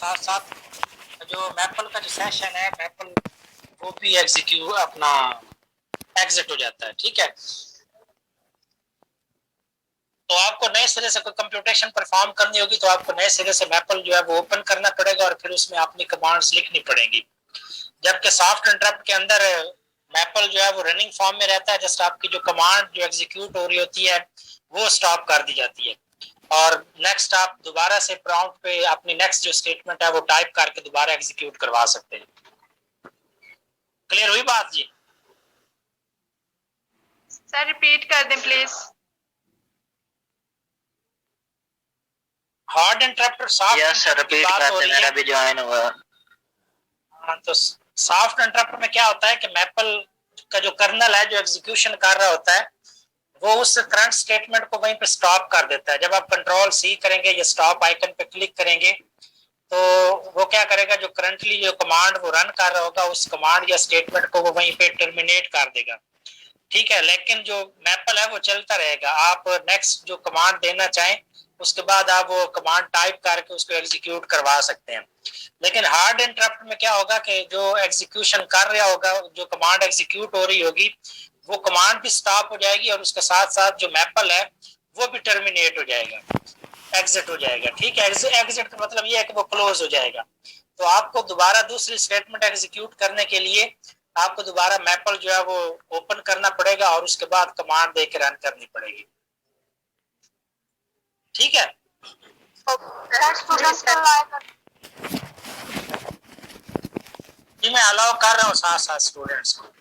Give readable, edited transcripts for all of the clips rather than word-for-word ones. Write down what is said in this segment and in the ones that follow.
साथ साथ जो मैपल का जो सेशन है मैपल वो भी एग्जीक्यूट अपना एग्जिट हो जाता है। ठीक है, तो आपको नए सिरे से कोई कंप्यूटेशन परफॉर्म करनी होगी तो आपको नए सिरे से मैपल जो है वो ओपन करना पड़ेगा और फिर उसमें अपनी कमांड्स लिखनी पड़ेंगी। जबकि सॉफ्ट इंटरप्ट के अंदर मैपल जो है वो रनिंग फॉर्म में रहता है, जस्ट आपकी जो कमांड जो एग्जीक्यूट हो रही होती है वो स्टॉप कर दी जाती है और नेक्स्ट आप दोबारा से प्रॉम्प्ट पे अपनी नेक्स्ट जो स्टेटमेंट है वो टाइप करके दोबारा एग्जीक्यूट करवा सकते हैं। क्लियर हुई बात जी? सर रिपीट कर दें प्लीज। हार्ड इंटरप्ट और सॉफ्ट इंटरप्ट की बात हो रही है। मेरा भी ज्वाइन हुआ। हाँ, तो सॉफ्ट इंटरप्ट में क्या होता है कि मैपल का जो कर्नल है जो एग्जीक्यूशन कर रहा होता है वो उस करंट स्टेटमेंट को वहीं पे स्टॉप कर देता है। जब आप कंट्रोल सी करेंगे या स्टॉप आइकन पे क्लिक करेंगे तो वो क्या करेगा, जो करंटली जो कमांड वो रन कर रहा होगा उस कमांड या स्टेटमेंट को वो वहीं पे टर्मिनेट कर देगा। ठीक है, लेकिन जो मैपल है वो चलता रहेगा। आप नेक्स्ट जो कमांड देना चाहें उसके बाद आप वो कमांड टाइप करके उसको एग्जीक्यूट करवा सकते हैं। लेकिन हार्ड इंटरप्ट में क्या होगा कि जो एग्जीक्यूशन कर रहा होगा, जो कमांड एग्जीक्यूट हो रही होगी वो कमांड भी स्टॉप हो जाएगी और उसके साथ साथ जो मैपल है वो भी टर्मिनेट हो जाएगा, एग्जिट हो जाएगा। ठीक है, एग्जिट का मतलब ये है कि वो क्लोज हो जाएगा। तो आपको दोबारा दूसरी स्टेटमेंट एग्जीक्यूट करने के लिए आपको दोबारा मैपल जो है वो ओपन करना पड़ेगा और उसके बाद कमांड देकर रन करनी पड़ेगी। ठीक है, जी मैं अलाउ कर रहा हूँ साथ साथ स्टूडेंट्स को।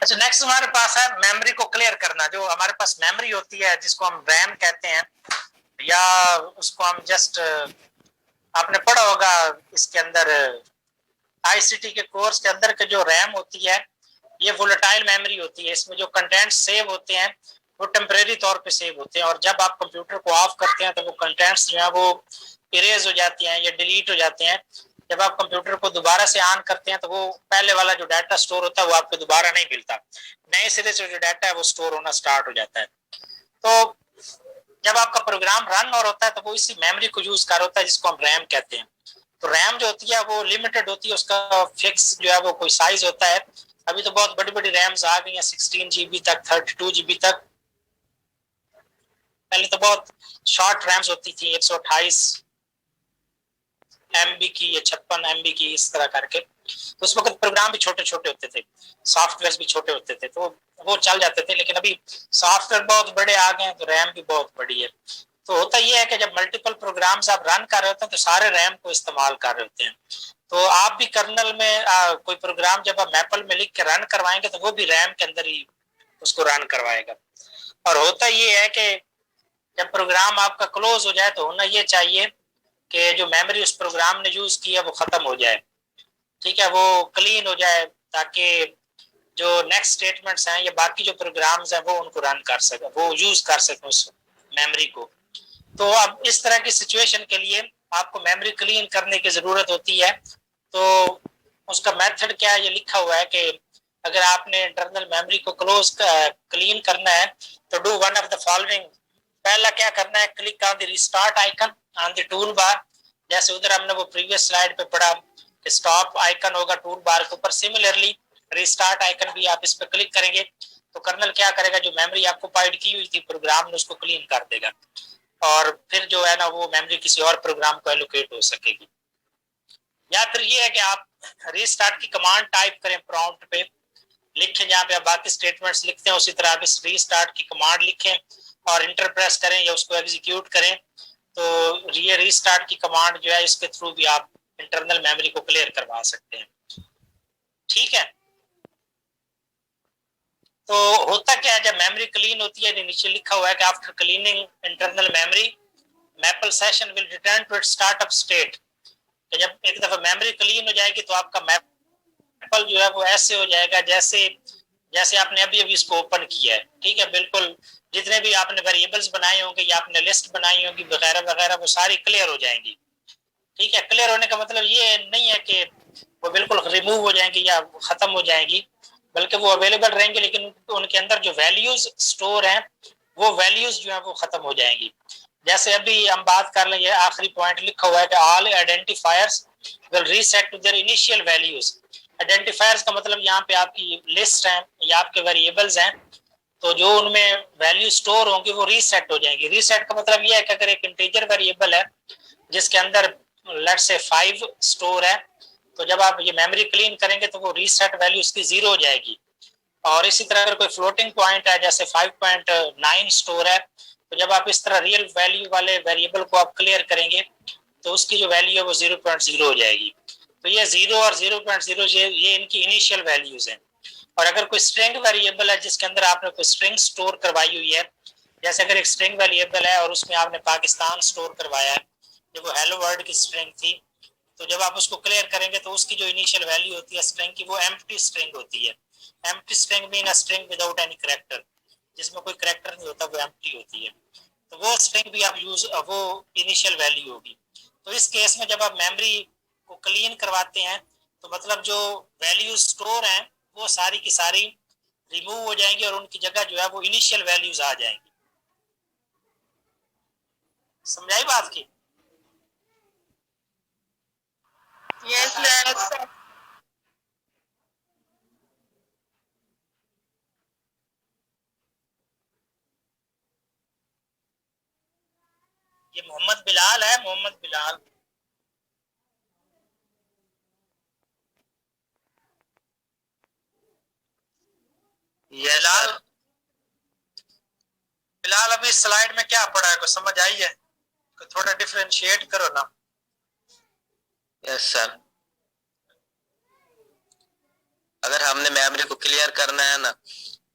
अच्छा, नेक्स्ट हमारे पास है मेमोरी को क्लियर करना। जो हमारे पास मेमोरी होती है जिसको हम रैम कहते हैं या उसको हम जस्ट आपने पढ़ा होगा इसके अंदर आईसीटी के कोर्स के अंदर के जो रैम होती है ये वोलेटाइल मेमोरी होती है। इसमें जो कंटेंट सेव होते हैं वो टेम्परेरी तौर पे सेव होते हैं और जब आप कंप्यूटर को ऑफ करते हैं तो वो कंटेंट्स जो है वो इरेज हो जाती हैं या डिलीट हो जाते हैं। जब आप कंप्यूटर को दोबारा से ऑन करते हैं तो वो पहले वाला जो डाटा स्टोर होता है वो आपको दोबारा नहीं मिलता, नए सिरे से जो डाटा है वो स्टोर होना स्टार्ट हो जाता है। तो जब आपका प्रोग्राम रन और होता है तो वो इसी मेमोरी को यूज कर होता है जिसको हम रैम कहते हैं। तो रैम जो होती है वो लिमिटेड होती है, उसका फिक्स जो है वो कोई साइज होता है। अभी तो बहुत बड़ी बड़ी रैम्स आ गई हैं 16 GB तक, 32 GB तक। पहले तो बहुत शॉर्ट रैम्स होती थी 128 MB की या 56 MB की, इस तरह करके। तो उस वक्त प्रोग्राम भी छोटे छोटे होते थे, सॉफ्टवेयर भी छोटे होते थे, तो वो चल जाते थे। लेकिन अभी सॉफ्टवेयर बहुत बड़े आ गए हैं तो रैम भी बहुत बड़ी है। तो होता यह है कि जब मल्टीपल प्रोग्राम्स आप रन कर रहे होते हैं तो सारे रैम को इस्तेमाल कर रहे होते हैं। तो आप भी कर्नल में कोई प्रोग्राम जब आप मैपल में लिख के रन करवाएंगे तो वो भी रैम के अंदर ही उसको रन करवाएगा। और होता ये है कि जब प्रोग्राम आपका क्लोज हो जाए तो होना ये चाहिए कि जो मेमोरी उस प्रोग्राम ने यूज की है वो खत्म हो जाए। ठीक है, वो क्लीन हो जाए ताकि जो नेक्स्ट स्टेटमेंट्स हैं या बाकी जो प्रोग्राम्स हैं वो उनको रन कर सके, वो यूज कर सके उस मेमोरी को। तो अब इस तरह की सिचुएशन के लिए आपको मेमोरी क्लीन करने की जरूरत होती है। तो उसका मेथड क्या है, ये लिखा हुआ है कि अगर आपने इंटरनल मेमोरी को क्लीन करना है तो do one of the following. पहला क्या करना है, click on the restart icon on the tool bar. जैसे उधर हमने वो प्रीवियस स्लाइड पे पढ़ा कि स्टॉप आइकन होगा टूल बार के ऊपर, सिमिलरली रिस्टार्ट आइकन भी आप इस पर क्लिक करेंगे तो कर्नल क्या करेगा, जो मेमोरी ऑक्युपाइड की हुई थी प्रोग्राम ने उसको क्लीन कर देगा और फिर जो है ना वो मेमोरी किसी और प्रोग्राम को एलोकेट हो सकेगी। या फिर ये है कि आप रीस्टार्ट की कमांड टाइप करें, प्रॉम्प्ट पे लिखें जहाँ पे आप बाकी स्टेटमेंट्स लिखते हैं उसी तरह आप इस रीस्टार्ट की कमांड लिखें और इंटर प्रेस करें या उसको एग्जीक्यूट करें। तो ये रीस्टार्ट की कमांड जो है इसके थ्रू भी आप इंटरनल मेमोरी को क्लियर करवा सकते हैं। ठीक है, तो होता क्या है जब मेमोरी क्लीन होती है, नीचे लिखा हुआ है कि after cleaning internal memory maple session will return to its startup state. जब एक दफा मेमोरी क्लीन हो जाएगी तो आपका मैपल जो है वो ऐसे हो जाएगा जैसे जैसे आपने अभी अभी इसको ओपन किया है। ठीक है, बिल्कुल जितने भी आपने वेरिएबल्स बनाए होंगे या आपने लिस्ट बनाई होगी वगैरह वगैरह वो सारी क्लियर हो जाएंगी। ठीक है, क्लियर होने का मतलब ये नहीं है कि वो बिल्कुल रिमूव हो जाएंगी या खत्म हो जाएंगी, बल्कि वो अवेलेबल रहेंगे, लेकिन उनके अंदर जो वैल्यूज स्टोर हैं वो वैल्यूज जो है वो खत्म हो जाएंगी। जैसे अभी हम बात कर लेंगे, आखिरी पॉइंट लिखा हुआ है कि all identifiers will reset to their initial values. Identifiers का मतलब यहाँ पे आपकी लिस्ट है या आपके वेरिएबल्स हैं, तो जो उनमें वैल्यू स्टोर होंगी वो रीसेट हो जाएंगी। रीसेट का मतलब ये है कि अगर एक इंटीजर वेरिएबल है जिसके अंदर लेट्स से 5 स्टोर है, तो जब आप ये मेमोरी क्लीन करेंगे तो वो रीसेट वैल्यू उसकी 0 हो जाएगी। और इसी तरह अगर कोई फ्लोटिंग पॉइंट है जैसे 5.9 स्टोर है, तो जब आप इस तरह रियल वैल्यू वाले वेरिएबल को आप क्लियर करेंगे तो उसकी जो वैल्यू है वो 0.0 हो जाएगी। तो ये 0 और 0.0 ये इनकी इनिशियल वैल्यूज हैं। और अगर कोई स्ट्रिंग वेरिएबल है जिसके अंदर आपने कोई स्ट्रिंग स्टोर करवाई हुई है, जैसे अगर एक स्ट्रिंग वेरिएबल है और उसमें आपने पाकिस्तान स्टोर करवाया है, जब वो हेलो वर्ल्ड की स्ट्रिंग थी, तो जब आप उसको क्लियर करेंगे तो उसकी जो इनिशियल वैल्यू होती है स्ट्रिंग की वो एम्प्टी स्ट्रिंग होती है। Empty string mean a string without any character, जिसमें कोई करैक्टर नहीं होता, वो एम्प्टी होती है। तो वो स्ट्रिंग भी आप यूज वो इनिशियल वैल्यू होगी। तो इस केस में जब आप मेमोरी को क्लीन करवाते हैं तो मतलब जो वैल्यूज स्टोर हैं वो सारी की सारी रिमूव हो जाएंगी और उनकी जगह जो है वो इनिशियल वैल्यूज आ जाएंगी। समझाई बात की? Yes, sir. ये मोहम्मद बिलाल है, मोहम्मद बिलाल। बिलाल, बिलाल अभी स्लाइड में क्या पढ़ा है, को समझ आई है? थोड़ा डिफरेंशिएट करो ना। Yes sir. अगर हमने मेमोरी को क्लियर करना है ना,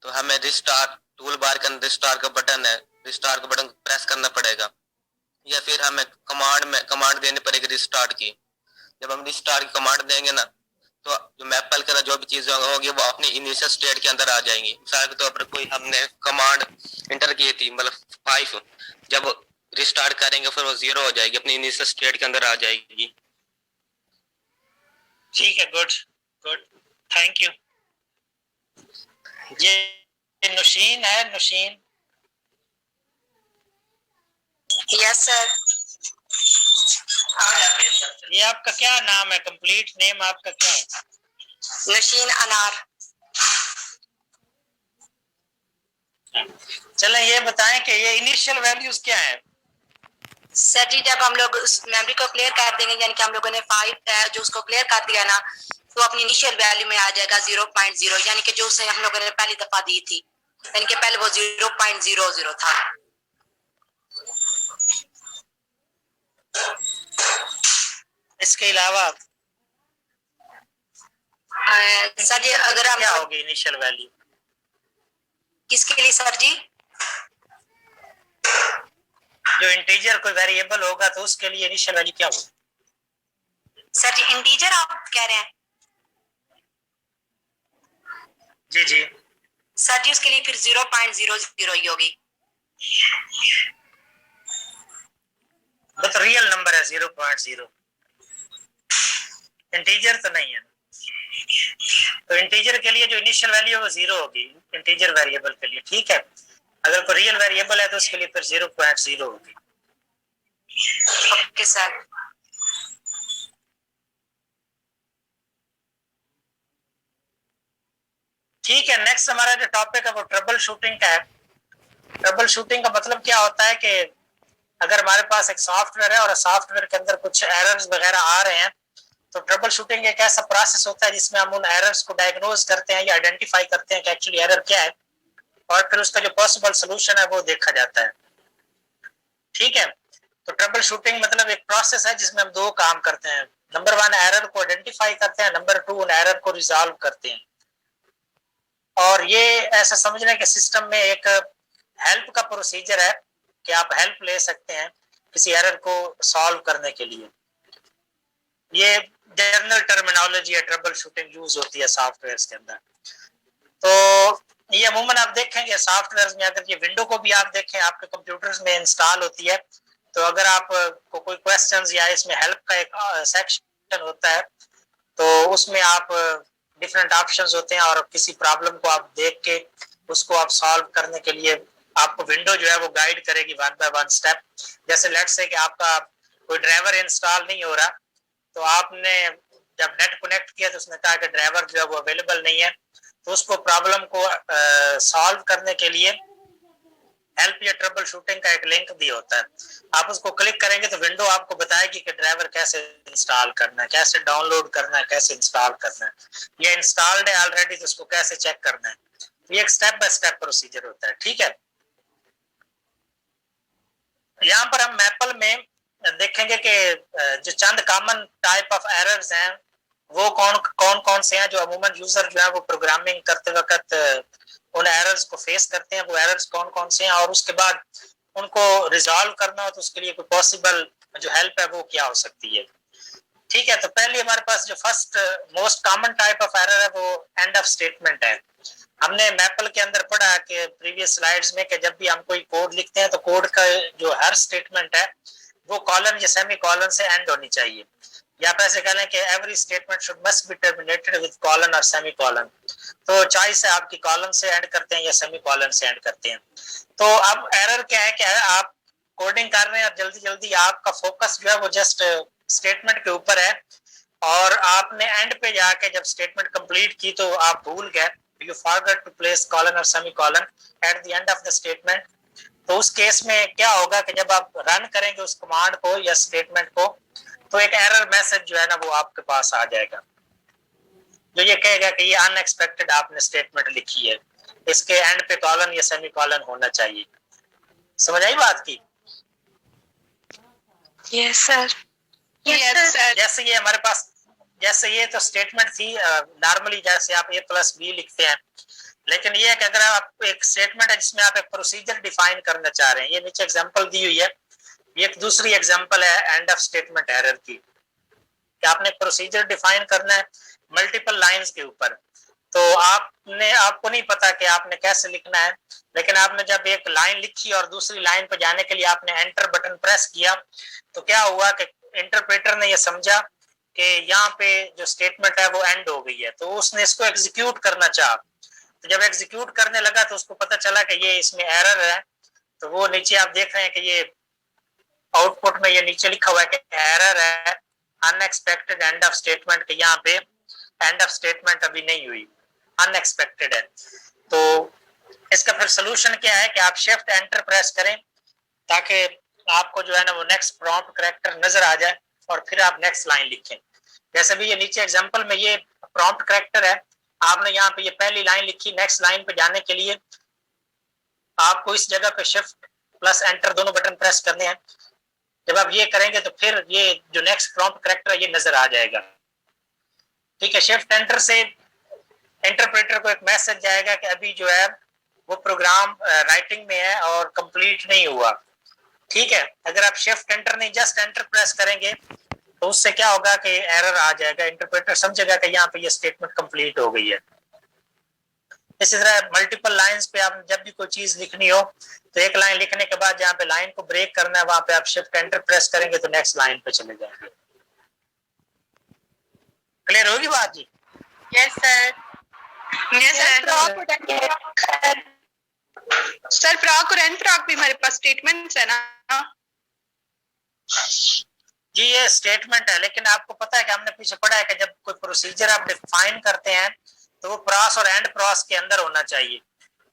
तो हमें रिस्टार्ट टूल बार के अंदर रिस्टार्ट का बटन है, रिस्टार्ट का बटन प्रेस करना पड़ेगा, या फिर हमें कमांड देनी पड़ेगी रिस्टार्ट की। जब हम रिस्टार्ट की कमांड देंगे ना, तो जो मैपल के अंदर जो भी चीजें होंगी वो अपनी इनिशियल स्टेट के अंदर आ जाएंगी। मिसाल के तौर पर कोई हमने कमांड इंटर की थी, मतलब 5, जब रिस्टार्ट करेंगे फिर वो 0 हो जाएगी, अपनी इनिशियल स्टेट के अंदर आ जाएगी। ठीक है, गुड गुड, थैंक यू। ये नुशीन है, नुशीन। Yes, sir. ये आपका क्या नाम है, कंप्लीट नेम आपका क्या है? Nashin Anar. चलें ये बताएं कि ये इनिशियल वैल्यूज क्या है? सर जी, जब हम लोग उस मेमोरी को क्लियर कर देंगे, यानी कि हम लोगों ने 5 जो उसको क्लियर कर दिया ना, तो अपनी इनिशियल वैल्यू में आ जाएगा 0.0, यानी कि जो उसे हम लोगों ने पहली दफा दी थी, यानी कि पहले वो 0.00 था। इसके अलावा सर जी, अगर हम क्या होगी इनिशियल वैल्यू? किसके लिए सर जी? जो इंटीजर कोई वेरिएबल होगा तो उसके लिए इनिशियल वैल्यू क्या होगी? सर जी, इंटीजर आप कह रहे हैं? जी जी सर जी, उसके लिए फिर 0.00 ही होगी। वो तो रियल नंबर है 0.0, इंटीजर तो नहीं है। तो इंटीजर के लिए जो इनिशियल वैल्यू है वो 0 होगी, इंटीजर वेरिएबल के लिए। ठीक है, अगर कोई रियल वेरिएबल है तो उसके लिए फिर 0.0 होगी। Okay sir. ठीक है, नेक्स्ट हमारा जो टॉपिक है वो ट्रबल शूटिंग का है। ट्रबल शूटिंग का मतलब क्या होता है कि अगर हमारे पास एक सॉफ्टवेयर है और सॉफ्टवेयर के अंदर कुछ एरर्स वगैरह आ रहे हैं, तो ट्रबल शूटिंग एक ऐसा प्रोसेस होता है जिसमें हम उन एरर्स को डायग्नोज करते हैं या आइडेंटिफाई करते हैं कि एक्चुअली एरर क्या है, और फिर उसका जो पॉसिबल सोल्यूशन है वो देखा जाता है। ठीक है, तो ट्रबल शूटिंग मतलब एक प्रोसेस है जिसमें हम 2 काम करते हैं। नंबर 1 एरर को आइडेंटिफाई करते हैं, नंबर 2 उन एरर को रिजॉल्व करते हैं। और ये ऐसा समझ लें कि सिस्टम में एक हेल्प का प्रोसीजर है कि आप हेल्प ले सकते हैं किसी एरर को सॉल्व करने के लिए। ये जनरल टर्मिनोलॉजी है, ट्रबल शूटिंग यूज होती है सॉफ्टवेयर के अंदर। तो ये अमूमन आप देखेंगे सॉफ्टवेयर में, अगर ये विंडो को भी आप देखें आपके कंप्यूटर्स में इंस्टॉल होती है, तो अगर आप को कोई क्वेश्चंस या इसमें हेल्प का एक सेक्शन होता है, तो उसमें आप डिफरेंट ऑप्शंस होते हैं, और किसी प्रॉब्लम को आप देख के उसको आप सॉल्व करने के लिए आपको विंडो जो है वो गाइड करेगी वन बाय वन स्टेप। जैसे लेट्स से कि आपका कोई ड्राइवर इंस्टॉल नहीं हो रहा, तो आपने जब नेट कनेक्ट किया तो उसने कहा कि ड्राइवर जो है वो अवेलेबल नहीं है, तो उसको प्रॉब्लम को सॉल्व करने के लिए हेल्प या ट्रबल शूटिंग का एक लिंक भी होता है। आप उसको क्लिक करेंगे तो विंडो आपको बताएगी कि ड्राइवर कैसे इंस्टॉल करना है, कैसे डाउनलोड करना है, कैसे इंस्टॉल करना है, ये इंस्टॉल्ड है ऑलरेडी तो उसको कैसे चेक करना है। ये एक स्टेप बाय स्टेप प्रोसीजर होता है। ठीक है, यहाँ पर हम मैपल में देखेंगे कि जो चंद कॉमन टाइप ऑफ एरर्स हैं वो कौन से हैं जो अमूमन यूजर जो है वो प्रोग्रामिंग करते वक्त उन एरर्स को फेस करते हैं। वो एरर्स कौन से हैं और उसके बाद उनको रिजॉल्व करना हो तो उसके लिए कोई पॉसिबल जो हेल्प है वो क्या हो सकती है। ठीक है, तो पहले हमारे पास जो first most common type of error है वो एंड ऑफ स्टेटमेंट है। हमने मैपल के अंदर पढ़ा कि प्रीवियस स्लाइड्स में कि जब भी हम कोई कोड लिखते हैं तो कोड का जो हर स्टेटमेंट है वो कॉलन या सेमी कॉलन से एंड होनी चाहिए, या आप ऐसे कह लें कि every statement should must be terminated with colon और सेमी कॉलन। तो चॉइस है आपकी कॉलन से एंड करते हैं या सेमी कॉलन से एंड करते हैं। तो अब एरर क्या है कि आप कोडिंग कर रहे हैं और जल्दी जल्दी आपका फोकस जो है वो जस्ट स्टेटमेंट के ऊपर है, और आपने एंड पे जाके जब स्टेटमेंट कंप्लीट की तो आप भूल गए, you forgot to place colon और semicolon at the end of the statement. तो उस केस में क्या होगा कि जब आप रन करेंगे उस कमांड को या स्टेटमेंट को तो एक एरर मैसेज जो है ना वो आपके पास आ जाएगा, जो ये कहेगा कि ये अनएक्सपेक्टेड आपने स्टेटमेंट लिखी है, इसके एंड पे कॉलन या सेमी कॉलन होना चाहिए। समझ आई बात की? Yes sir. जैसे ये हमारे पास, जैसे ये तो स्टेटमेंट थी नॉर्मली जैसे आप A+B लिखते हैं, लेकिन ये है कि अगर आप एक स्टेटमेंट है जिसमें आप एक प्रोसीजर डिफाइन करना चाह रहे हैं, ये नीचे एग्जांपल दी हुई है, ये एक दूसरी एग्जांपल है एंड ऑफ स्टेटमेंट एरर की, कि आपने प्रोसीजर डिफाइन करना है मल्टीपल लाइंस के ऊपर। तो आपको नहीं पता कि आपने कैसे लिखना है, लेकिन आपने जब एक लाइन लिखी और दूसरी लाइन पर जाने के लिए आपने एंटर बटन प्रेस किया तो क्या हुआ कि इंटरप्रेटर ने यह समझा कि यहाँ पे जो स्टेटमेंट है वो एंड हो गई है, तो उसने इसको एग्जीक्यूट करना चाहा। तो जब एग्जीक्यूट करने लगा तो उसको पता चला कि ये इसमें एरर है, तो वो नीचे आप देख रहे हैं कि ये आउटपुट में ये नीचे लिखा हुआ है कि एरर है अनएक्सपेक्टेड एंड ऑफ स्टेटमेंट, के यहाँ पे एंड ऑफ स्टेटमेंट अभी नहीं हुई, अनएक्सपेक्टेड है। तो इसका फिर सोल्यूशन क्या है कि आप शिफ्ट एंटर प्रेस करें ताकि आपको जो है ना वो नेक्स्ट प्रॉम्प्ट कैरेक्टर नजर आ जाए और फिर आप नेक्स्ट लाइन लिखें। जैसे भी ये नीचे एग्जांपल में ये प्रॉम्प्ट कैरेक्टर है, आपने यहाँ पे ये पहली लाइन लिखी, नेक्स्ट लाइन पे जाने के लिए आपको इस जगह पे शिफ्ट प्लस एंटर दोनों बटन प्रेस करने हैं। जब आप ये करेंगे तो फिर ये जो नेक्स्ट प्रॉम्प्ट कैरेक्टर है ये नजर आ जाएगा। ठीक है, शिफ्ट एंटर से इंटरप्रेटर को एक मैसेज जाएगा कि अभी जो है वो प्रोग्राम राइटिंग में है और कंप्लीट नहीं हुआ। ठीक है, अगर आप शिफ्ट एंटर नहीं जस्ट एंटर प्रेस करेंगे तो उससे क्या होगा कि एरर आ जाएगा, इंटरप्रेटर समझेगा कि यहाँ पे ये स्टेटमेंट कंप्लीट हो गई है। इसी तरह मल्टीपल लाइंस पे आप जब भी कोई चीज लिखनी हो तो एक लाइन लिखने के बाद जहाँ पे लाइन को ब्रेक करना है वहां पे आप शिफ्ट एंटर प्रेस करेंगे तो नेक्स्ट लाइन पे चले जाएंगे। क्लियर होगी बात जी? Yes sir. सर प्रॉक और एंड प्रॉक भी हमारे पास स्टेटमेंट्स है ना? जी ये स्टेटमेंट है, लेकिन आपको पता है कि हमने पीछे पढ़ा है कि जब कोई प्रोसीजर आप डिफाइन करते हैं तो वो प्रॉस और एंड प्रॉस के अंदर होना चाहिए।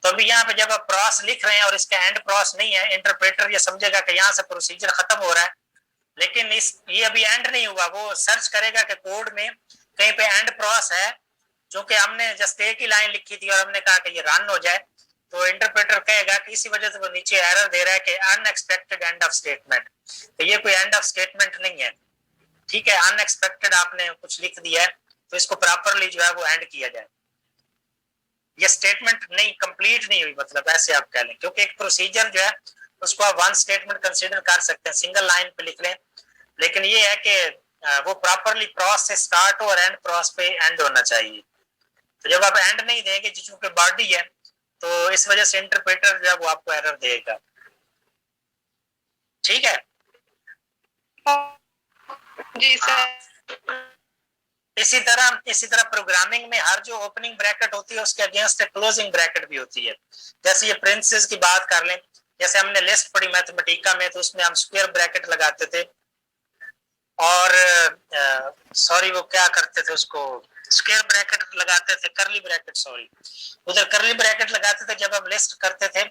तो अभी यहाँ पे जब आप प्रॉस लिख रहे हैं और इसका एंड प्रॉस नहीं है, इंटरप्रेटर ये समझेगा कि यहाँ से प्रोसीजर खत्म हो रहा है, लेकिन ये अभी एंड नहीं हुआ। वो सर्च करेगा कि कोड में कहीं पे एंड प्रॉस है, क्योंकि हमने जस्ट एक ही लाइन लिखी थी और हमने कहा कि ये रन हो जाए, तो इंटरप्रेटर कहेगा कि इसी वजह से वो नीचे एरर दे रहा है कि अनएक्सपेक्टेड एंड ऑफ स्टेटमेंट। तो ये कोई एंड ऑफ स्टेटमेंट नहीं है। ठीक है, अनएक्सपेक्टेड आपने कुछ लिख दिया है तो इसको प्रॉपरली जो है वो एंड किया जाए। ये स्टेटमेंट नहीं कंप्लीट नहीं हुई, मतलब ऐसे आप कह लें, क्योंकि एक प्रोसीजर जो है उसको आप वन स्टेटमेंट कंसीडर कर सकते हैं, सिंगल लाइन पे लिख लें, लेकिन ये है कि वो प्रॉपरली प्रॉस से स्टार्ट हो और एंड प्रॉस पे एंड होना चाहिए। तो जब आप एंड नहीं देंगे चूंकि बॉडी है तो इस वजह से इंटरप्रेटर जो है वो आपको एरर देगा। ठीक है जी सर। इसी तरह प्रोग्रामिंग में हर जो ओपनिंग ब्रैकेट होती है उसके अगेंस्ट क्लोजिंग ब्रैकेट भी होती है। जैसे ये प्रिंसेस की बात कर लें, जैसे हमने लिस्ट पढ़ी मैथमेटिका में, तो उसमें हम स्क्वायर ब्रैकेट लगाते थे और सॉरी वो क्या करते थे, उसको स्क्वायर ब्रैकेट लगाते थे, करली ब्रैकेट, सॉरी उधर करली ब्रैकेट लगाते थे जब हम लिस्ट करते थे,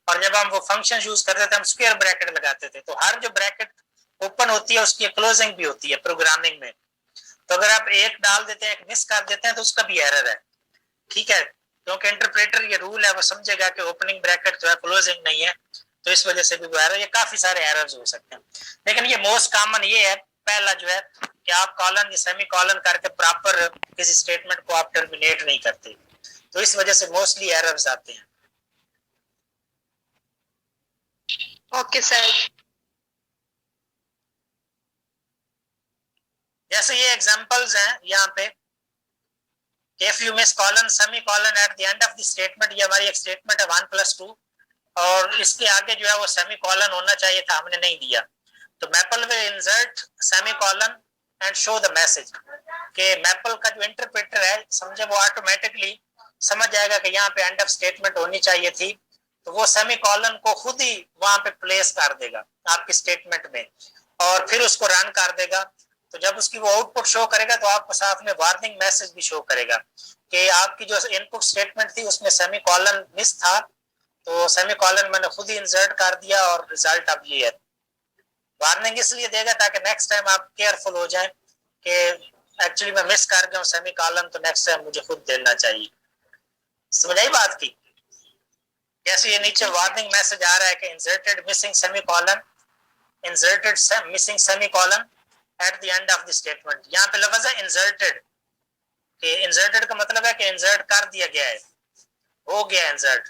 और जब हम वो फंक्शन यूज करते थे हम स्क्वायर ब्रैकेट लगाते थे। तो हर जो ब्रैकेट ओपन होती है उसकी क्लोजिंग भी होती है प्रोग्रामिंग में। तो अगर आप एक डाल देते हैं, एक मिस कर देते हैं, तो उसका भी एरर है, ठीक है, क्योंकि इंटरप्रेटर ये रूल है, वो समझेगा कि ओपनिंग ब्रैकेट जो है क्लोजिंग नहीं है, तो इस वजह से भी वो एरर, ये काफी सारे एरर्स हो सकते हैं। लेकिन ये मोस्ट कॉमन ये है, पहला जो है कि आप कॉलन या सेमी कॉलन करके प्रॉपर किसी स्टेटमेंट को आप टर्मिनेट नहीं करते, तो इस वजह से मोस्टली एरर्स आते हैं। Okay sir. जैसे ये एग्जांपल्स हैं यहाँ पे, if you miss colon semi colon at the end of the statement, ये हमारी एक स्टेटमेंट है 1+2 और इसके आगे जो है वो सेमी कॉलन होना चाहिए था, हमने नहीं दिया, तो maple will insert semi colon and show the message, कि मैपल का जो इंटरप्रेटर है समझे वो ऑटोमेटिकली समझ जाएगा कि यहाँ पे एंड ऑफ स्टेटमेंट होनी चाहिए थी, तो वो सेमी कॉलन को खुद ही वहां पे प्लेस कर देगा आपकी स्टेटमेंट में और फिर उसको रन कर देगा। तो जब उसकी वो आउटपुट शो करेगा तो आपको साथ में वार्निंग मैसेज भी शो करेगा कि आपकी जो इनपुट स्टेटमेंट थी उसमें सेमी कॉलन मिस था, तो सेमी कॉलन मैंने खुद ही इंसर्ट कर दिया और रिजल्ट अब ये है। वार्निंग इसलिए देगा ताकि नेक्स्ट टाइम आप केयरफुल हो जाए कि एक्चुअली मैं मिस कर गया हूँ सेमी कॉलन, तो नेक्स्ट टाइम मुझे खुद देना चाहिए। समझ आई बात की? जैसे ये नीचे वार्निंग मैसेज आ रहा है कि inserted missing semi colon, inserted missing semi colon at the end of the statement, यहाँ पे लफ्ज है इंसर्टेड, कि इंसर्टेड का मतलब है कि इंसर्ट कर दिया गया है, हो गया इंसर्ट,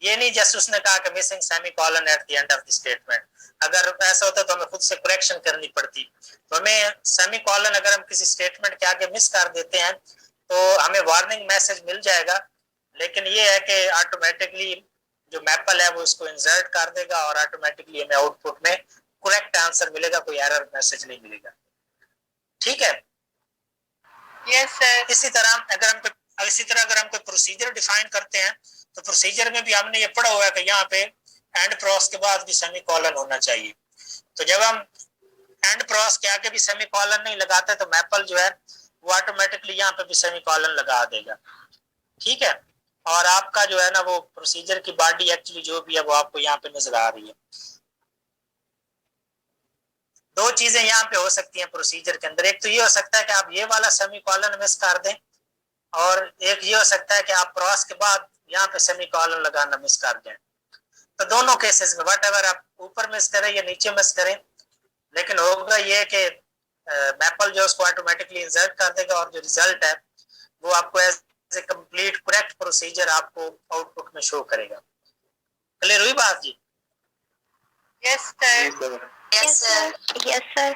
ये नहीं जैसे उसने कहा कि missing semi colon at the end of the statement. अगर ऐसा होता तो हमें खुद से करेक्शन करनी पड़ती, तो हमें सेमी कॉलन अगर हम किसी स्टेटमेंट के आगे मिस कर देते हैं तो हमें वार्निंग मैसेज मिल जाएगा, लेकिन ये है कि ऑटोमेटिकली जो मैपल है वो इसको इंसर्ट कर देगा और ऑटोमेटिकली हमें आउटपुट में करेक्ट आंसर मिलेगा, कोई एरर मैसेज नहीं मिलेगा, ठीक है। Yes sir. इसी तरह अगर हम कोई प्रोसीजर डिफाइन करते हैं तो प्रोसीजर में भी हमने ये पढ़ा हुआ है कि यहाँ पे एंड क्रॉस के बाद भी सेमी कॉलन होना चाहिए, तो जब हम एंड क्रॉस के आगे भी सेमी कॉलन नहीं लगाते तो मैपल जो है वो ऑटोमेटिकली यहाँ पे भी सेमी कॉलन लगा देगा, ठीक है। और आपका जो है ना वो प्रोसीजर की बॉडी एक्चुअली जो भी है वो आपको यहाँ पे नजर आ रही है। दो चीजें यहाँ पे हो सकती हैं प्रोसीजर के अंदर, एक तो ये हो सकता है कि आप ये वाला सेमी कॉलन मिस कर दें, और एक ये हो सकता है कि आप क्रॉस के बाद यहाँ पे सेमी कॉलन लगाना मिस कर दें। तो दोनों केसेस में वट एवर आप ऊपर मिस करें या नीचे मिस करें, लेकिन होगा ये कि मैपल जो उसको ऑटोमेटिकली इंसर्ट कर देगा और जो रिजल्ट है वो आपको as a complete correct procedure आपको आउटपुट में शो करेगा। क्लियर हुई बात जी? Yes sir. Yes sir. Yes sir.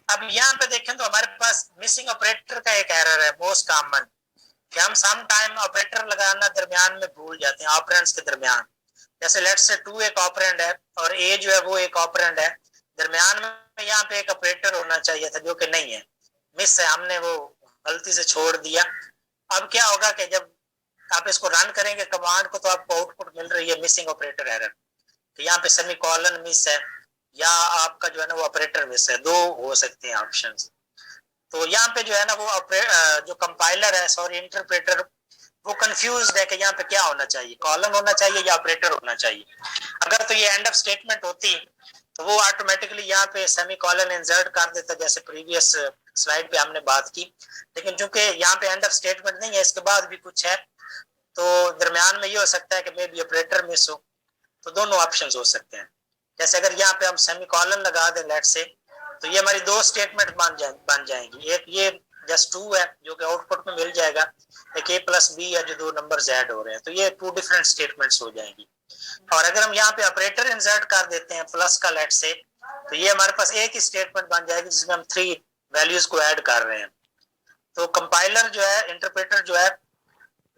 अब यहाँ पे देखें तो हमारे पास मिसिंग ऑपरेटर का एक एरर है मोस्ट कॉमन, कि हम सम टाइम ऑपरेटर लगाना दरमियान में भूल जाते हैं ऑपरेंड्स के दरमियान। जैसे लेट्स से 2 एक ऑपरेंड है और ए जो है वो एक ऑपरेंड है, दरमियान में यहाँ पे एक ऑपरेटर होना चाहिए था जो कि नहीं है, मिस है, हमने वो गलती से छोड़ दिया। अब क्या होगा कि जब आप इसको रन करेंगे कमांड को तो आपको आउटपुट मिल रही है मिसिंग ऑपरेटर एरर, तो यहाँ पे सेमी कॉलन मिस है या आपका जो है ना वो ऑपरेटर मिस है, दो हो सकते हैं ऑप्शंस। तो यहाँ पे जो है ना वो जो कंपाइलर है सॉरी इंटरप्रेटर वो कंफ्यूज्ड है कि यहाँ पे क्या होना चाहिए, कॉलन होना चाहिए या ऑपरेटर होना चाहिए। अगर तो ये एंड ऑफ स्टेटमेंट होती तो वो ऑटोमेटिकली यहाँ पे सेमी कॉलन इंसर्ट कर देता जैसे प्रीवियस स्लाइड पे हमने बात की, लेकिन चूंकि यहाँ पे एंड ऑफ स्टेटमेंट नहीं है, इसके बाद भी कुछ है, तो दरमियान में ये हो सकता है कि मे बी ऑपरेटर मिस हो, तो दोनों ऑप्शंस हो सकते हैं। जैसे अगर यहाँ पे हम सेमी कॉलन लगा दें लेट से, तो ये हमारी दो स्टेटमेंट बन जाएंगी, एक ये जस्ट 2 है जो कि आउटपुट में मिल जाएगा, एक a प्लस b है जो दो नंबर्स ऐड हो रहे हैं, तो ये 2 डिफरेंट स्टेटमेंट्स हो जाएंगी। और अगर हम यहाँ पे ऑपरेटर इंसर्ट कर देते हैं प्लस का लेट से, तो ये हमारे पास एक ही स्टेटमेंट बन जाएगी जिसमें हम 3 वैल्यूज को ऐड कर रहे हैं। तो कंपाइलर जो है इंटरप्रेटर जो है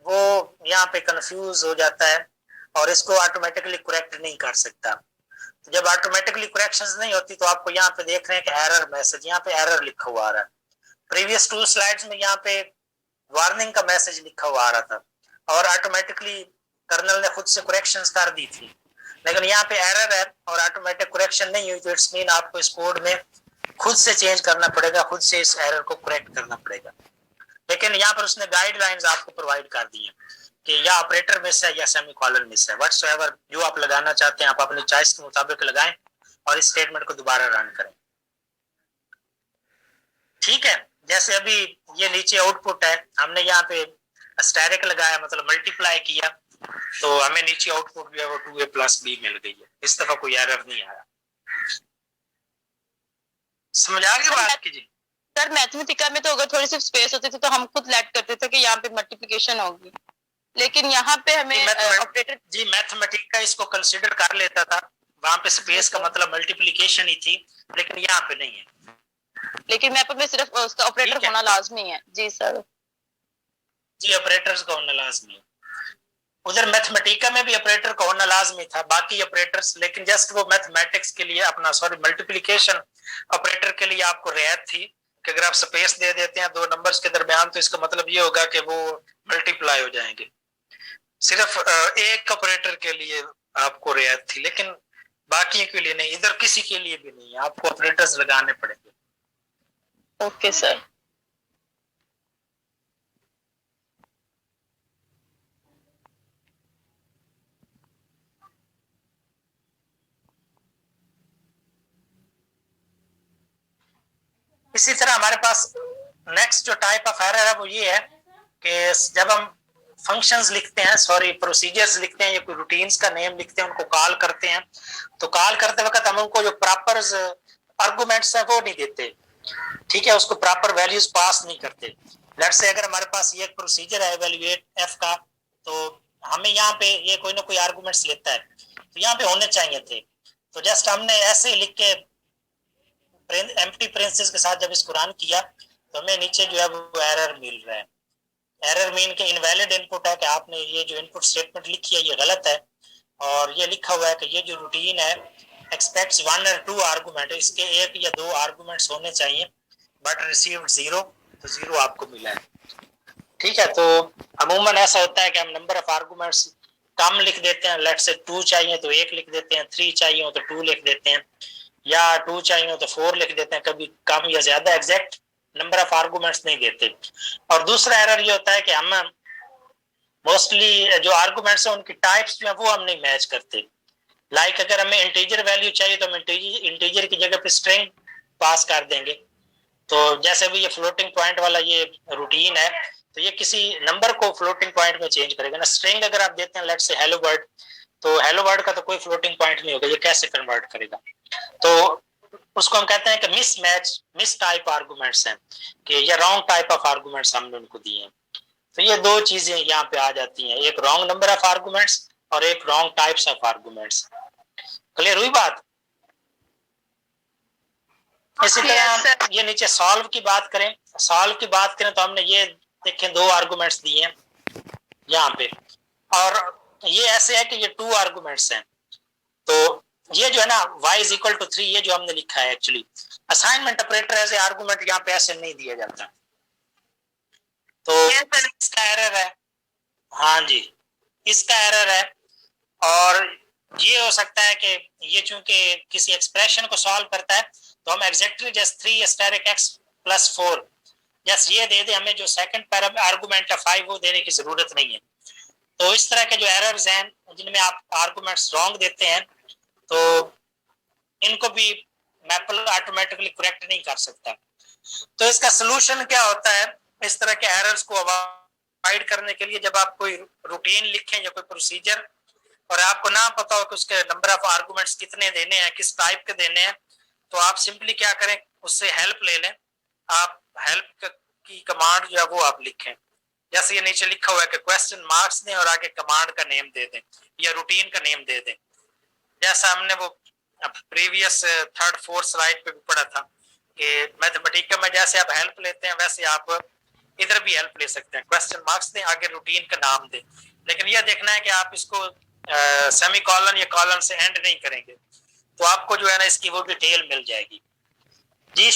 वो यहाँ पे कंफ्यूज हो जाता है और इसको ऑटोमेटिकली करेक्ट नहीं कर सकता। जब ऑटोमेटिकली करेक्शंस नहीं होती तो आपको यहाँ पे देख रहे हैं कि एरर मैसेज, यहाँ पे एरर लिखा हुआ आ रहा है। प्रीवियस 2 स्लाइड्स में यहाँ पे वार्निंग का मैसेज लिखा हुआ आ रहा था और ऑटोमेटिकली कर्नल ने खुद से करेक्शंस कर दी थी, लेकिन यहाँ पे एरर है और ऑटोमेटिक करेक्शन नहीं हुई, तो इट्स मीन आपको इस कोड में खुद से चेंज करना पड़ेगा, खुद से इस एरर को करेक्ट करना पड़ेगा। लेकिन यहाँ पर उसने गाइडलाइंस आपको प्रोवाइड कर दी है कि या ऑपरेटर मिस है या सेमीकोलन मिस है, व्हाटसोएवर जो आप लगाना चाहते हैं आप अपनी चॉइस के मुताबिक लगाएं और इस स्टेटमेंट को दोबारा रन करें। ठीक है, जैसे अभी ये नीचे आउटपुट है, हमने यहाँ पे स्टैरिक लगाया मतलब मल्टीप्लाई किया, तो हमें नीचे आउटपुट जो है वो 2a+b मिल गई है। इस दफा कोई एरर नहीं आया। समझ आ गई बात कीजिए। सर मैथमेटिका में तो अगर थोड़ी सी स्पेस होती थी तो हम खुद लेट करते थे कि यहाँ पे मल्टीप्लिकेशन होगी, लेकिन यहाँ पे हमें ऑपरेटर जी मैथमेटिका इसको कंसीडर कर लेता था, वहां पे स्पेस का मतलब मल्टीप्लिकेशन ही थी, लेकिन यहाँ पे नहीं है। लेकिन मैप में सिर्फ उसका ऑपरेटर होना लाजमी है। जी सर। जी ऑपरेटर्स का होना लाजमी है। उधर मैथमेटिका में भी ऑपरेटर का होना लाजमी था, बाकी ऑपरेटर्स, लेकिन जस्ट वो मैथमेटिक्स के लिए अपना मल्टीप्लिकेशन ऑपरेटर के लिए आपको रियायत थी कि अगर आप स्पेस दे देते हैं दो नंबर्स के दरमियान तो इसका मतलब ये होगा कि वो मल्टीप्लाई हो जाएंगे। सिर्फ एक ऑपरेटर के लिए आपको रियायत थी, लेकिन बाकी के लिए नहीं, इधर किसी के लिए भी नहीं, आपको ऑपरेटर्स लगाने पड़ेंगे। Okay sir. इसी तरह हमारे पास नेक्स्ट जो टाइप ऑफ एरर है वो ये है कि जब हम फंक्शंस लिखते हैं, सॉरी प्रोसीजर्स लिखते हैं या कोई रूटीन्स का नेम लिखते हैं, उनको कॉल करते हैं, तो कॉल करते वक्त हम उनको जो प्रॉपर आर्गुमेंट्स हैं वो नहीं देते। ठीक है, उसको प्रॉपर वैल्यूज पास नहीं करते। लेट्स से अगर हमारे पास ये प्रोसीजर है इवैल्यूएट एफ का, तो हमें यहाँ पे ये कोई ना कोई आर्गुमेंट्स लेता है, तो यहाँ पे होने चाहिए थे, तो जस्ट हमने ऐसे लिख के एम्प्टी प्रिंसेस के साथ जब इसको रन किया तो हमें नीचे जो है वो एरर मिल रहा है। एरर मीन के इनवैलिड इनपुट है कि आपने ये जो इनपुट स्टेटमेंट लिखी है ये गलत है, और ये लिखा हुआ है कि ये जो रूटीन है एक्सपेक्ट्स 1 और 2 आर्गुमेंट, इसके 1 या 2 आर्गुमेंट्स होने चाहिए, बट रिसीव्ड 0, तो 0 आपको मिला है। ठीक है, तो अमूमन ऐसा होता है कि हम नंबर ऑफ आर्गुमेंट्स कम लिख देते हैं, लेट्स से 2 चाहिए तो 1 लिख देते हैं, 3 चाहिए हो तो 2 लिख देते हैं, या 2 चाहिए हो तो 4 लिख देते हैं, कभी कम या ज्यादा एग्जैक्ट नंबर ऑफ आर्गुमेंट्स नहीं देते। और दूसरा एरर ये होता है कि हम मोस्टली जो आर्गुमेंट्स हैं उनकी टाइप्स जो है वो हम नहीं मैच करते। लाइक अगर हमें इंटीजर वैल्यू चाहिए तो हम इंटीजर की जगह पे स्ट्रिंग पास कर देंगे। तो जैसे भी ये फ्लोटिंग पॉइंट वाला ये रूटीन है, तो ये किसी नंबर को फ्लोटिंग पॉइंट में चेंज करेगा ना। स्ट्रिंग अगर आप देते हैं लेट्स से हेलो वर्ड, तो हेलो वर्ड का तो कोई फ्लोटिंग पॉइंट नहीं होगा, ये कैसे कन्वर्ट करेगा? तो उसको हम कहते हैं कि मिसमैच, मिस टाइप आर्गुमेंट्स हैं, कि ये रॉन्ग टाइप ऑफ आर्गुमेंट्स हमने उनको दिए हैं। तो ये दो चीजें यहाँ पे आ जाती हैं, एक रॉन्ग नंबर ऑफ आर्गुमेंट्स और एक wrong types of arguments. Clear हुई बात? इसी तरह ये नीचे सॉल्व की बात करें, सॉल्व की बात करें तो हमने ये देखें 2 आर्गुमेंट्स दिए हैं यहाँ पे, और ये ऐसे है कि ये 2 आर्गुमेंट्स हैं। तो ये जो है ना y इज इक्वल टू 3, ये जो हमने लिखा है actually assignment operator as a argument यहाँ पे ऐसे नहीं दिया जाता, तो इसका एरर है। हाँ जी, इसका एरर है। और ये हो सकता है कि ये चूंकि किसी एक्सप्रेशन को सॉल्व करता है तो हम exactly just 3 asterisk x plus 4 just ये दे दे, हमें जो सेकंड आर्गुमेंट है 5 वो देने की जरूरत नहीं है। तो इस तरह के जो एरर्स हैं जिनमें आप आर्गुमेंट्स रॉन्ग देते हैं तो इनको भी मैपल ऑटोमेटिकली करेक्ट नहीं कर सकता। तो इसका सलूशन क्या होता है इस तरह के एरर्स को अवॉइड करने के लिए? जब आप कोई रूटीन लिखें या कोई प्रोसीजर और आपको ना पता हो कि उसके नंबर ऑफ आर्गुमेंट्स कितने देने हैं, किस टाइप के देने हैं, तो आप सिंपली क्या करें, उससे हेल्प ले लें। आप हेल्प की कमांड जो है वो आप लिखें, जैसे ये नीचे लिखा हुआ है कि क्वेश्चन मार्क्स दें और आगे कमांड का नेम दे दें या रूटीन का नेम दे दें। जैसा हमने वो प्रीवियस 3rd 4th स्लाइड पे भी पढ़ा था कि मैथमेटिका में जैसे आप हेल्प लेते हैं वैसे आप इधर भी हेल्प ले सकते हैं। क्वेश्चन मार्क्स दें, आगे रूटीन का नाम दें, लेकिन यह देखना है कि आप इसको सेमीकोलन या कॉलन से एंड नहीं करेंगे। तो आपको जो है ना इसकी वो डिटेल मिल जाएगी जी।